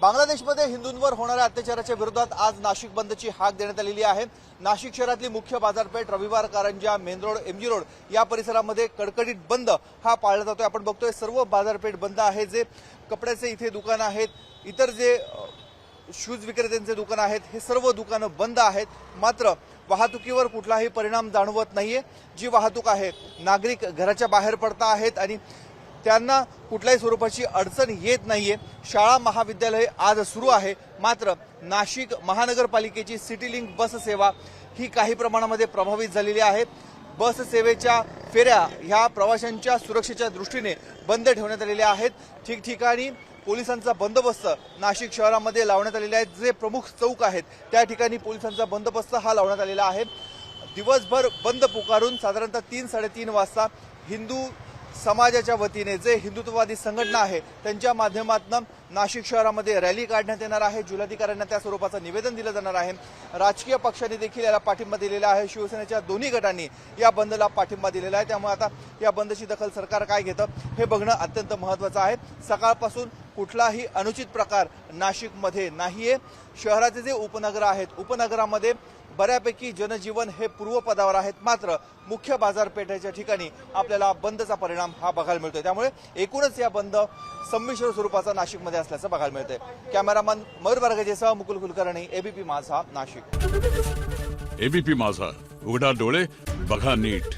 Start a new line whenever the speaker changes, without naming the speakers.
बांगलादेशमध्ये हिंदूंवर होणाऱ्या अत्याचाराच्या विरोधात आज नाशिक बंदची हाक देण्यात आलेली आहे। नाशिक शहरातली मुख्य बाजारपेठ, रविवार Karanja, main road, MG road या परिसरामध्ये कडकडीत बंद हा पाळला जातोय। आपण बघतोय सर्व बाजारपेठ बंद आहे। जे कपड्याचे इथे दुकान आहेत, इतर जे शूज विक्रेत्यांचे दुकान आहेत, हे सर्व दुकानं बंद आहेत। मात्र वाहतुकीवर कुठलाही परिणाम जाणवत नाहीये। जी वाहतूक आहे, नागरिक घराच्या बाहेर पडता आहेत आणि त्यांना कुठल्याही स्वरूपाची अडचण येत नाहीये। शाळा महाविद्यालय आज सुरू आहे। मात्र नाशिक महानगरपालिकेची सिटी लिंक बस सेवा ही काही प्रमाणामध्ये प्रभावित झालेली आहे। बस सेवेच्या फेऱ्या ह्या प्रवाशांच्या सुरक्षेच्या दृष्टीने बंद ठेवण्यात आलेल्या आहेत। ठिकठिकाणी पोलिसांचा बंदोबस्त नाशिक शहरामध्ये लावण्यात आलेला आहे। जे प्रमुख चौक आहेत त्या ठिकाणी पोलिसांचा बंदोबस्त हा लावण्यात आलेला आहे। दिवसभर बंद पुकारून साधारणतः 3-3:30 वाजता हिंदू समाजाच्या वतीने जे हिंदुत्ववादी संघटना आहे त्यांच्या माध्यमातून नाशिक शहरामध्ये रॅली काढण्यात येणार आहे। जिल्हाधिकाऱ्यांना त्या स्वरूपाचं निवेदन दिलं जाणार आहे। राजकीय पक्षांनी देखील याला पाठिंबा दिलेला आहे। शिवसेनेच्या दोन्ही गटांनी या बंदला पाठिंबा दिलेला आहे। त्यामुळे आता या बंदची दखल सरकार काय घेतं हे बघणं अत्यंत महत्त्वाचं आहे। सकाळपासून कुठलाही अनुचित प्रकार नाशिकमध्ये नाहीये। शहराचे जे उपनगर आहेत, उपनगरामध्ये बऱ्यापैकी जनजीवन हे पूर्वपदावर आहेत। मात्र मुख्य बाजारपेठेच्या ठिकाणी आपल्याला बंदचा परिणाम हा बघायला मिळतोय। त्यामुळे एकूणच या बंद संमिश्र स्वरूपाचा नाशिकमध्ये असल्याचं बघायला मिळतंय। कॅमेरामन मयूर बर्गजेसह मुकुल कुलकर्णी, एबीपी माझा, नाशिक।
एबीपी माझा, उघडा डोळे बघा नीट।